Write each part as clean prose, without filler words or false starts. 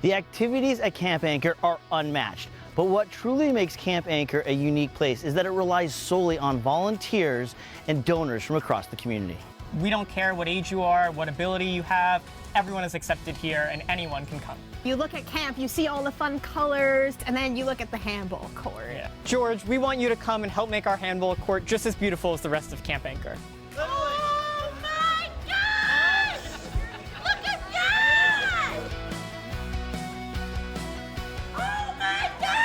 The activities at Camp Anchor are unmatched, but what truly makes Camp Anchor a unique place is that it relies solely on volunteers and donors from across the community. We don't care what age you are, what ability you have, everyone is accepted here and anyone can come. You look at camp, you see all the fun colors, and then you look at the handball court. Yeah. George, we want you to come and help make our handball court just as beautiful as the rest of Camp Anchor. Oh my gosh! Look at that! Oh my gosh!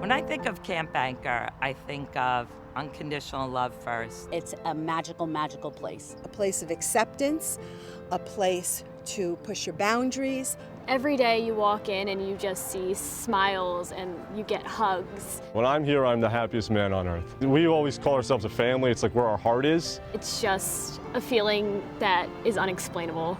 When I think of Camp Anchor, I think of unconditional love first. It's a magical, magical place. A place of acceptance, a place to push your boundaries. Every day you walk in and you just see smiles and you get hugs. When I'm here, I'm the happiest man on earth. We always call ourselves a family. It's like where our heart is. It's just a feeling that is unexplainable.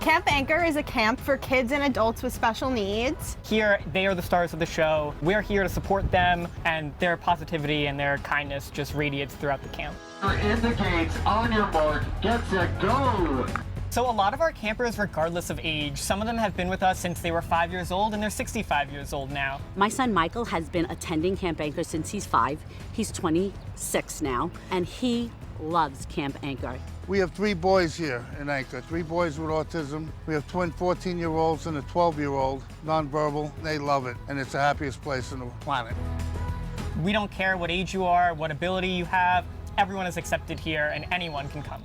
Camp Anchor is a camp for kids and adults with special needs. Here, they are the stars of the show. We're here to support them, and their positivity and their kindness just radiates throughout the camp. In the gates, on your mark, get set, go! So a lot of our campers, regardless of age, some of them have been with us since they were 5 years old, and they're 65 years old now. My son Michael has been attending Camp Anchor since he's 5. He's 26 now, and he loves Camp Anchor. We have 3 boys here in Anchor, 3 boys with autism. We have twin 14-year-olds and a 12-year-old, nonverbal. They love it, and it's the happiest place on the planet. We don't care what age you are, what ability you have, everyone is accepted here and anyone can come.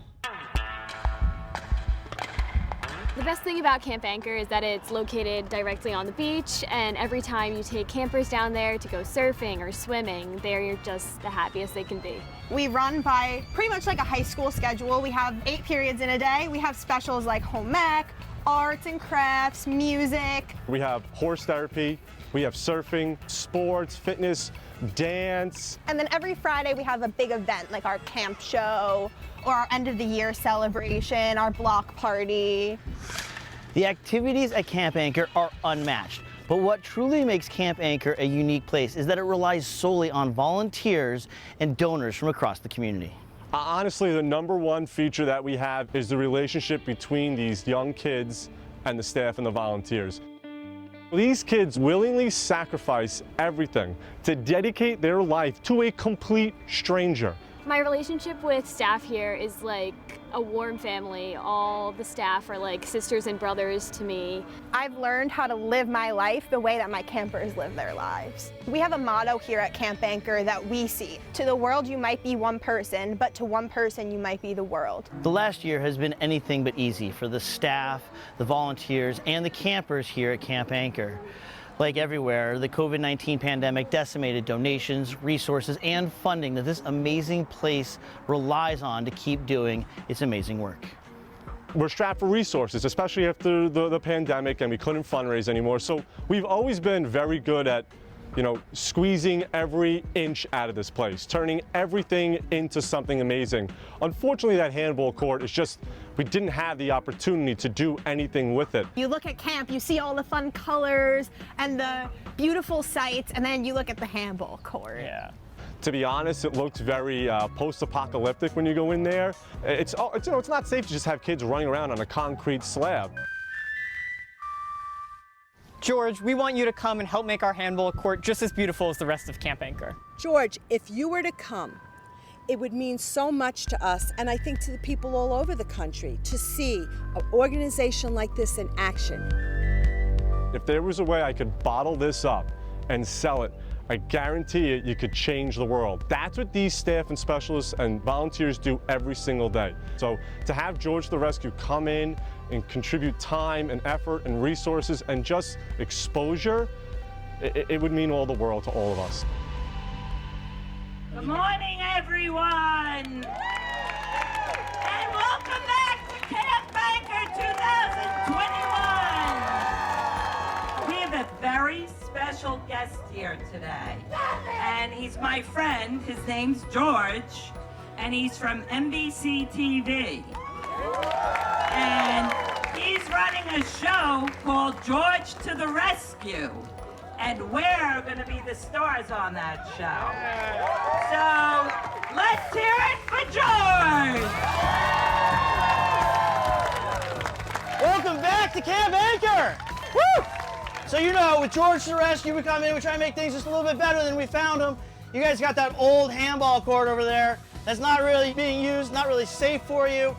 The best thing about Camp Anchor is that it's located directly on the beach, and every time you take campers down there to go surfing or swimming, they're just the happiest they can be. We run by pretty much like a high school schedule. We have 8 periods in a day. We have specials like home ec, arts and crafts, music. We have horse therapy, we have surfing, sports, fitness, dance. And then every Friday we have a big event like our camp show or our end of the year celebration, our block party. The activities at Camp Anchor are unmatched, but what truly makes Camp Anchor a unique place is that it relies solely on volunteers and donors from across the community. Honestly, the #1 feature that we have is the relationship between these young kids and the staff and the volunteers. These kids willingly sacrifice everything to dedicate their life to a complete stranger. My relationship with staff here is like a warm family. All the staff are like sisters and brothers to me. I've learned how to live my life the way that my campers live their lives. We have a motto here at Camp Anchor that we see. To the world you might be one person, but to one person you might be the world. The last year has been anything but easy for the staff, the volunteers, and the campers here at Camp Anchor. Like everywhere, the COVID-19 pandemic decimated donations, resources, and funding that this amazing place relies on to keep doing its amazing work. We're strapped for resources, especially after the pandemic, and we couldn't fundraise anymore. So we've always been very good at, squeezing every inch out of this place, turning everything into something amazing. Unfortunately, that handball court is just, we didn't have the opportunity to do anything with it. You look at camp, you see all the fun colors and the beautiful sights, and then you look at the handball court. Yeah. To be honest, it looks very post-apocalyptic when you go in there. It's not safe to just have kids running around on a concrete slab. George, we want you to come and help make our handball court just as beautiful as the rest of Camp Anchor. George, if you were to come, it would mean so much to us, and I think to the people all over the country, to see an organization like this in action. If there was a way I could bottle this up and sell it, I guarantee you could change the world. That's what these staff and specialists and volunteers do every single day. So to have George the Rescue come in and contribute time and effort and resources and just exposure, it would mean all the world to all of us. Good morning, everyone! And welcome back to Camp Anchor 2021! We have a very special guest here today. And he's my friend. His name's George. And he's from NBC TV. And he's running a show called George to the Rescue. And we're going to be the stars on that show. So let's hear it for George. Welcome back to Camp Anchor. Woo! So you know, with George to the Rescue, we come in, we try to make things just a little bit better than we found them. You guys got that old handball court over there that's not really being used, not really safe for you.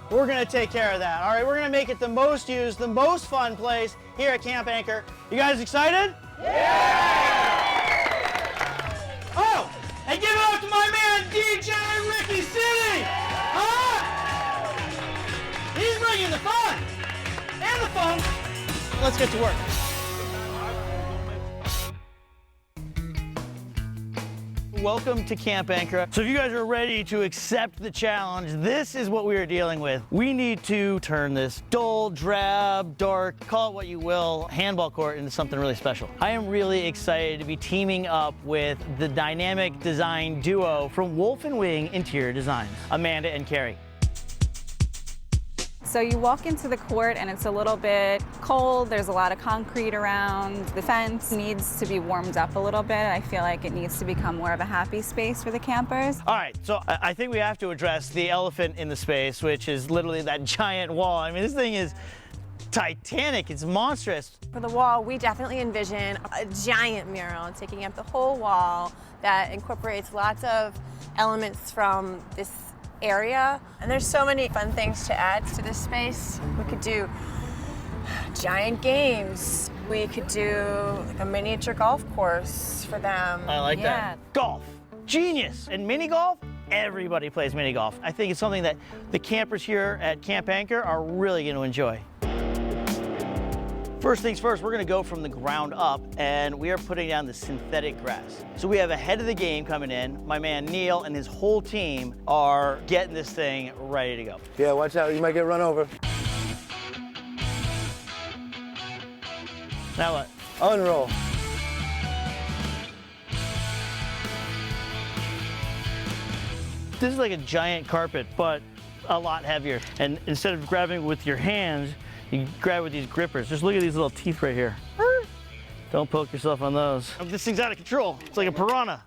We're gonna take care of that, all right? We're gonna make it the most used, the most fun place here at Camp Anchor. You guys excited? Yeah! Oh, and give it up to my man, DJ Ricky City! Huh? He's bringing the fun! And the fun! Let's get to work. Welcome to Camp Anchor. So if you guys are ready to accept the challenge, this is what we are dealing with. We need to turn this dull, drab, dark, call it what you will, handball court into something really special. I am really excited to be teaming up with the dynamic design duo from Wolf & Wing Interior Designs, Amanda and Carrie. So you walk into the court and it's a little bit cold, there's a lot of concrete around. The fence needs to be warmed up a little bit. I feel like it needs to become more of a happy space for the campers. All right, so I think we have to address the elephant in the space, which is literally that giant wall. I mean, this thing is titanic, it's monstrous. For the wall, we definitely envision a giant mural taking up the whole wall that incorporates lots of elements from this area. And there's so many fun things to add to this space. We could do giant games. We could do like a miniature golf course for them. I like that. Golf, genius. And mini golf, everybody plays mini golf. I think it's something that the campers here at Camp Anchor are really going to enjoy. First things first, we're gonna go from the ground up and we are putting down the synthetic grass. So we have a head of the game coming in. My man Neil and his whole team are getting this thing ready to go. Yeah, watch out, you might get run over. Now what? Unroll. This is like a giant carpet, but a lot heavier. And instead of grabbing with your hands, you grab with these grippers. Just look at these little teeth right here. Don't poke yourself on those. This thing's out of control. It's like a piranha.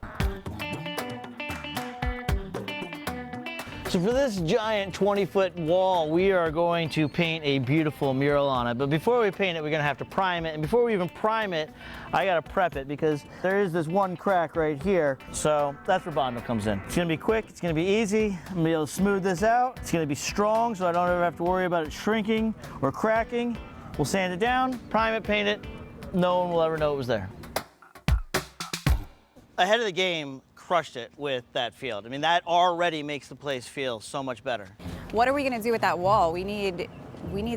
So for this giant 20-foot wall, we are going to paint a beautiful mural on it. But before we paint it, we're gonna have to prime it. And before we even prime it, I gotta prep it because there is this one crack right here. So that's where Bondo comes in. It's gonna be quick, it's gonna be easy. I'm gonna be able to smooth this out. It's gonna be strong, so I don't ever have to worry about it shrinking or cracking. We'll sand it down, prime it, paint it. No one will ever know it was there. Ahead of the game, crushed it with that field. I mean, that already makes the place feel so much better. What are we gonna do with that wall? We need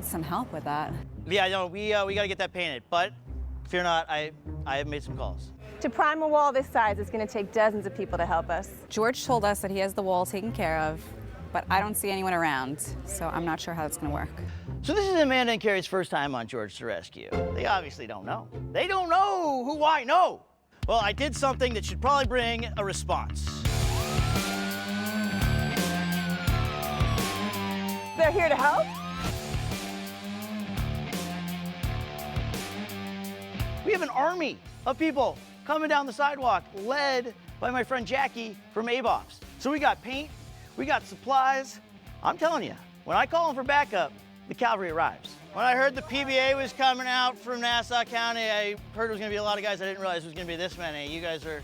some help with that. Yeah, no, we gotta get that painted, but fear not, I have made some calls. To prime a wall this size, it's going to take dozens of people to help us. George told us that he has the wall taken care of, but I don't see anyone around, so I'm not sure how it's gonna work. So this is Amanda and Carrie's first time on George to Rescue. They obviously don't know. They don't know who I know. Well, I did something that should probably bring a response. They're here to help? We have an army of people coming down the sidewalk, led by my friend Jackie from A.N.C.H.O.R. So we got paint, we got supplies. I'm telling you, when I call them for backup, the cavalry arrives. When I heard the PBA was coming out from Nassau County, I heard it was gonna be a lot of guys. I didn't realize it was gonna be this many. You guys are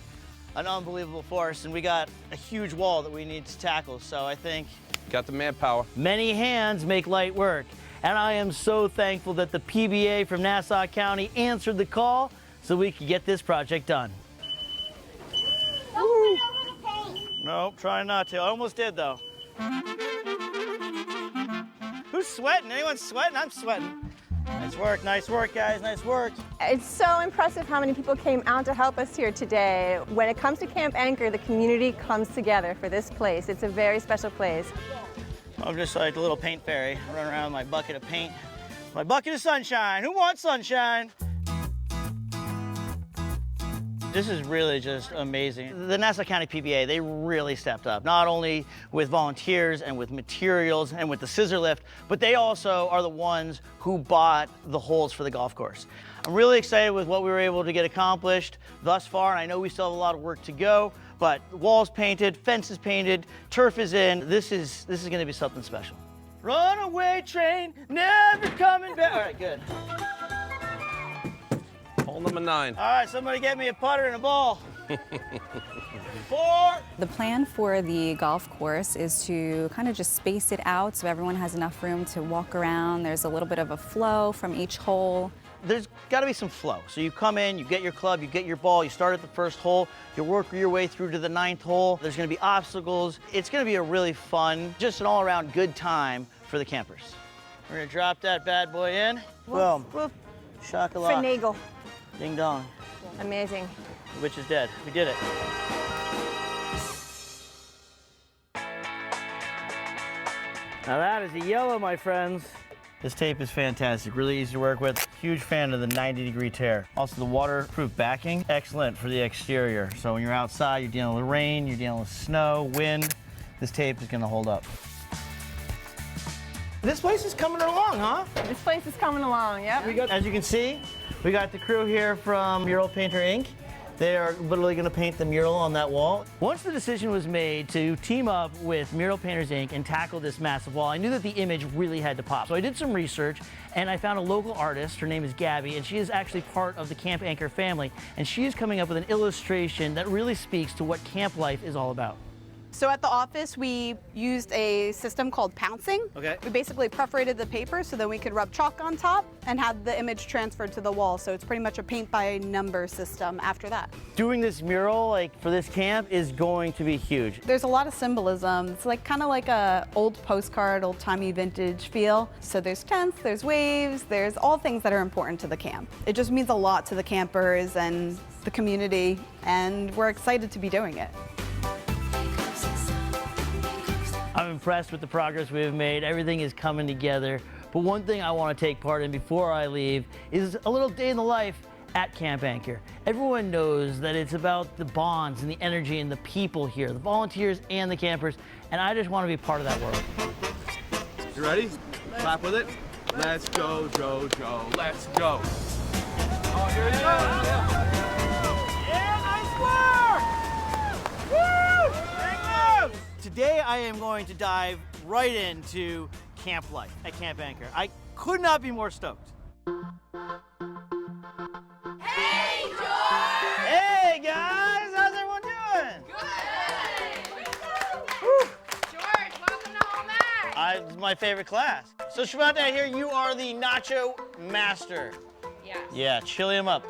an unbelievable force, and we got a huge wall that we need to tackle, so I think... Got the manpower. Many hands make light work, and I am so thankful that the PBA from Nassau County answered the call so we could get this project done. Don't put over the paint. Nope, trying not to. I almost did, though. Who's sweating? Anyone sweating? I'm sweating. Nice work, guys, nice work. It's so impressive how many people came out to help us here today. When it comes to Camp Anchor, the community comes together for this place. It's a very special place. I'm just like a little paint fairy, running around with my bucket of paint. My bucket of sunshine. Who wants sunshine? This is really just amazing. The Nassau County PBA, they really stepped up, not only with volunteers and with materials and with the scissor lift, but they also are the ones who bought the holes for the golf course. I'm really excited with what we were able to get accomplished thus far, and I know we still have a lot of work to go, but walls painted, fences painted, turf is in. This is gonna be something special. Runaway train, never coming back. All right, good. Hole number 9. All right, somebody get me a putter and a ball. 4. The plan for the golf course is to kind of just space it out so everyone has enough room to walk around. There's a little bit of a flow from each hole. There's got to be some flow. So you come in, you get your club, you get your ball, you start at the first hole, you work your way through to the 9th hole. There's going to be obstacles. It's going to be a really fun, just an all-around good time for the campers. We're going to drop that bad boy in. Boom. Whoop. Shakalaka. Finagle. Ding dong. Amazing. The witch is dead. We did it. Now that is a yellow, my friends. This tape is fantastic, really easy to work with. Huge fan of the 90-degree tear. Also the waterproof backing, excellent for the exterior. So when you're outside, you're dealing with rain, you're dealing with snow, wind, this tape is gonna hold up. This place is coming along, huh? This place is coming along, yep. As you can see, we got the crew here from Mural Painter Inc. They are literally going to paint the mural on that wall. Once the decision was made to team up with Mural Painters Inc. and tackle this massive wall, I knew that the image really had to pop. So I did some research and I found a local artist. Her name is Gabby, and she is actually part of the Camp A.N.C.H.O.R family. And she is coming up with an illustration that really speaks to what camp life is all about. So at the office, we used a system called pouncing. Okay. We basically perforated the paper so then we could rub chalk on top and have the image transferred to the wall. So it's pretty much a paint by number system after that. Doing this mural, like for this camp, is going to be huge. There's a lot of symbolism. It's like kind of like a old postcard, old-timey vintage feel. So there's tents, there's waves, there's all things that are important to the camp. It just means a lot to the campers and the community, and we're excited to be doing it. I'm impressed with the progress we've made. Everything is coming together. But one thing I want to take part in before I leave is a little day in the life at Camp A.N.C.H.O.R. Everyone knows that it's about the bonds and the energy and the people here, the volunteers and the campers, and I just want to be part of that world. You ready? Clap with it. Let's go, Joe, Joe. Let's go. Oh, here we go. Yeah, nice work! Woo! Thank you! Today I am going to dive right into camp life at Camp A.N.C.H.O.R. I could not be more stoked. Hey, George! Hey guys, how's everyone doing? Good! Woo. George, welcome to home ec. It's my favorite class. So Shavante, I hear you are the nacho master. Yes. Yeah, chili them up.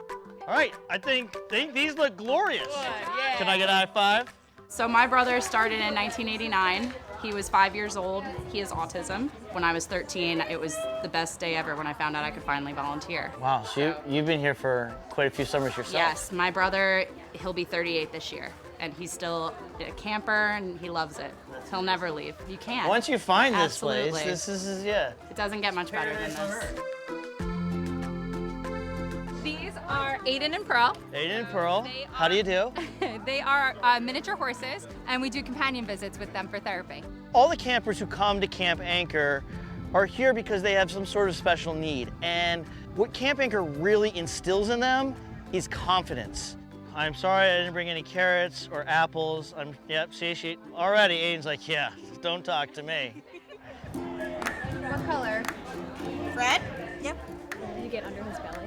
All right, I think these look glorious. Good, yeah. Can I get a high five? So my brother started in 1989. He was 5 years old. He has autism. When I was 13, it was the best day ever when I found out I could finally volunteer. Wow, so you've been here for quite a few summers yourself. Yes, my brother, he'll be 38 this year, and he's still a camper, and he loves it. He'll never leave. You can't. Once you find this Absolutely. place, this is, yeah. It doesn't get much better than this. These are Aiden and Pearl. Aiden and Pearl, how do you do? They are miniature horses, and we do companion visits with them for therapy. All the campers who come to Camp A.N.C.H.O.R are here because they have some sort of special need. And what Camp A.N.C.H.O.R really instills in them is confidence. I'm sorry I didn't bring any carrots or apples. Yep, see, already Aiden's like, yeah, don't talk to me. What color? Red? Yep. Did you get under his belly?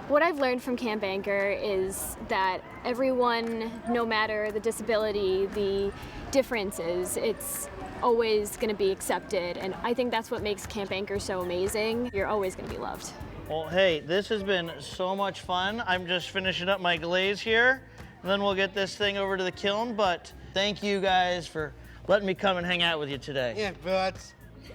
What I've learned from Camp A.N.C.H.O.R is that everyone, no matter the disability, the differences, it's always going to be accepted. And I think that's what makes Camp A.N.C.H.O.R so amazing. You're always going to be loved. Well, hey, this has been so much fun. I'm just finishing up my glaze here, and then we'll get this thing over to the kiln. But thank you guys for letting me come and hang out with you today. Yeah, bud.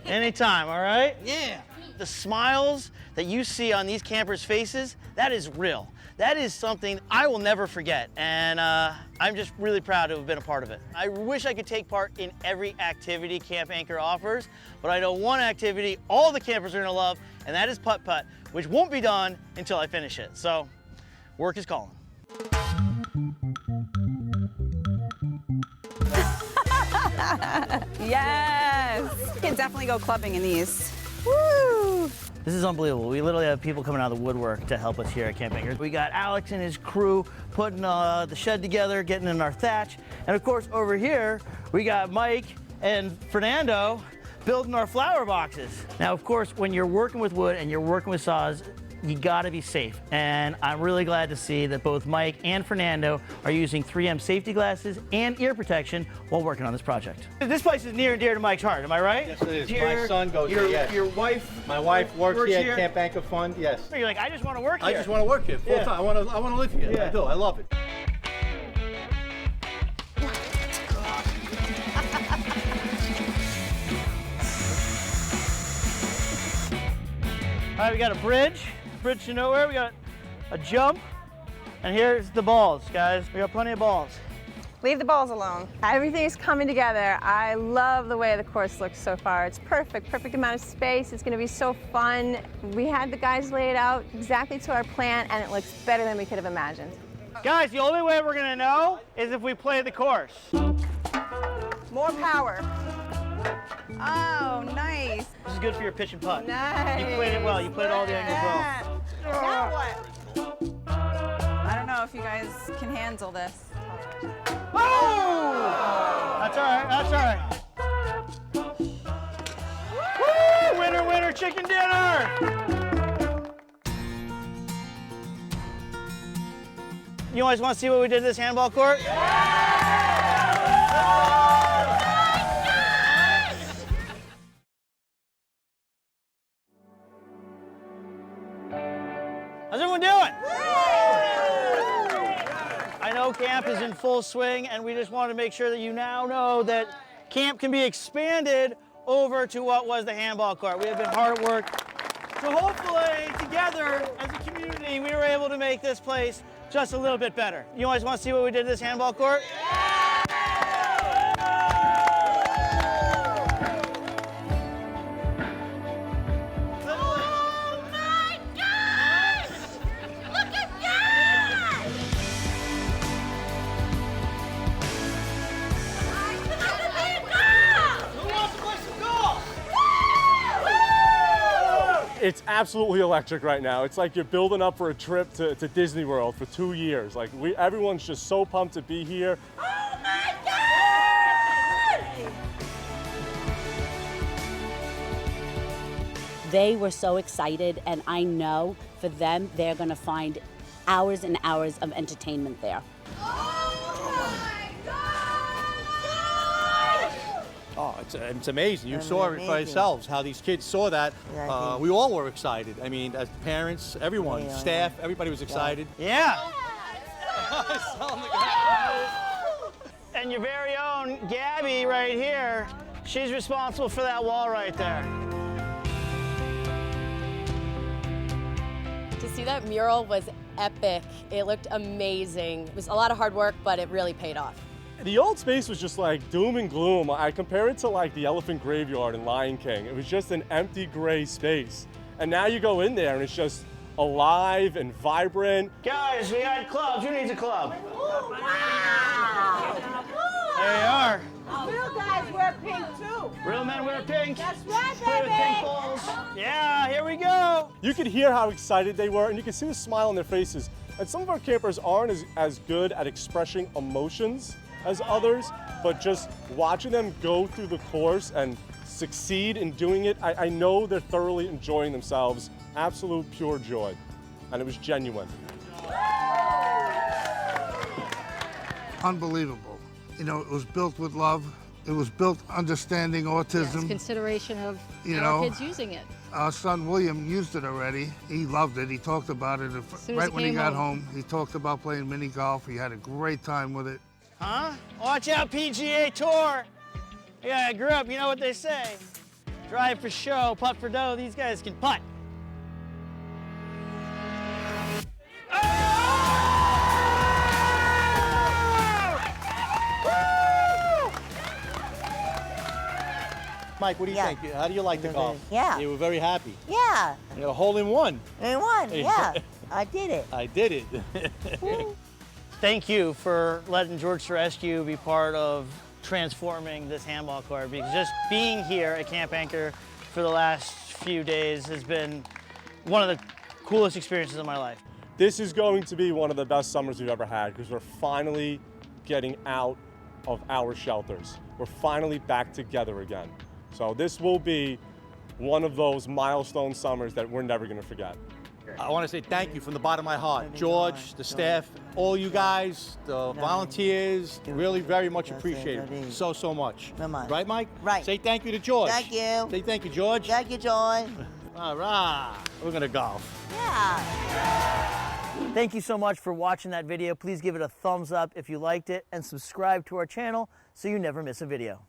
Anytime, all right? Yeah. The smiles that you see on these campers' faces, that is real. That is something I will never forget, and I'm just really proud to have been a part of it. I wish I could take part in every activity Camp A.N.C.H.O.R offers, but I know one activity all the campers are gonna love, and that is putt-putt, which won't be done until I finish it. So, work is calling. Yes! You can definitely go clubbing in these. Woo! This is unbelievable. We literally have people coming out of the woodwork to help us here at Camp Anchor. We got Alex and his crew putting the shed together, getting in our thatch. And of course, over here, we got Mike and Fernando building our flower boxes. Now, of course, when you're working with wood and you're working with saws, you gotta be safe. And I'm really glad to see that both Mike and Fernando are using 3M safety glasses and ear protection while working on this project. This place is near and dear to Mike's heart, am I right? Yes, it is. My son goes here, yes. Your wife? My wife works here at Camp Anchor Fund, yes. You're like, I just want to work here. I just want to work here full time. I want to live here. Yeah. I do. I love it. All right, we got a bridge to nowhere. We got a jump, and here's the balls, guys. We got plenty of balls. Leave the balls alone. Everything's coming together. I love the way the course looks so far. It's perfect amount of space. It's gonna be so fun. We had the guys lay it out exactly to our plan, and it looks better than we could have imagined. Guys, the only way we're gonna know is if we play the course. More power. Oh, nice. This is good for your pitch and putt. Nice. You played it well. You played all the angles well. Now what? I don't know if you guys can handle this. Oh! That's all right. That's all right. Woo! Winner, winner, chicken dinner! You guys want to see what we did to this handball court? How's everyone doing? I know camp is in full swing, and we just want to make sure that you now know that camp can be expanded over to what was the handball court. We have been hard at work. So hopefully, together, as a community, we were able to make this place just a little bit better. You guys want to see what we did to this handball court? It's absolutely electric right now. It's like you're building up for a trip to Disney World for 2 years. Like everyone's just so pumped to be here. Oh my God! They were so excited, and I know for them, they're gonna find hours and hours of entertainment there. Oh, it's amazing. You saw it for yourselves, how these kids saw that. We all were excited. I mean, as parents, everyone, staff, everybody was excited. Yeah. And your very own Gabby right here, she's responsible for that wall right there. To see that mural was epic. It looked amazing. It was a lot of hard work, but it really paid off. The old space was just like doom and gloom. I compare it to like the elephant graveyard in Lion King. It was just an empty gray space. And now you go in there and it's just alive and vibrant. Guys, we got clubs. Who needs a club? Wow. There you are. Real guys wear pink too. Real men wear pink. That's right, Play with pink balls. Yeah, here we go. You could hear how excited they were and you could see the smile on their faces. And some of our campers aren't as good at expressing emotions as others, but just watching them go through the course and succeed in doing it, I know they're thoroughly enjoying themselves. Absolute pure joy. And it was genuine. Unbelievable. You know, it was built with love. It was built understanding autism. Yes, consideration of You our know, kids using it. Our son William used it already. He loved it. He talked about it right when he got home. He talked about playing mini golf. He had a great time with it. Huh? Watch out, PGA Tour. Yeah, I grew up, you know what they say. Drive for show, putt for dough. These guys can putt. Mike, what do you think? How do you like the golf? Yeah. You were very happy. Yeah. You got a hole in one. In one, yeah. I did it. I did it. Thank you for letting George to Rescue be part of transforming this handball court, because just being here at Camp A.N.C.H.O.R for the last few days has been one of the coolest experiences of my life. This is going to be one of the best summers we've ever had because we're finally getting out of our shelters. We're finally back together again. So this will be one of those milestone summers that we're never going to forget. I want to say thank you from the bottom of my heart. George, the staff, all you guys, the volunteers, really very much appreciated. So much. Right, Mike? Right. Say thank you to George. Thank you. Say thank you, George. Thank you, George. All right. We're going to golf. Yeah. Thank you so much for watching that video. Please give it a thumbs up if you liked it and subscribe to our channel so you never miss a video.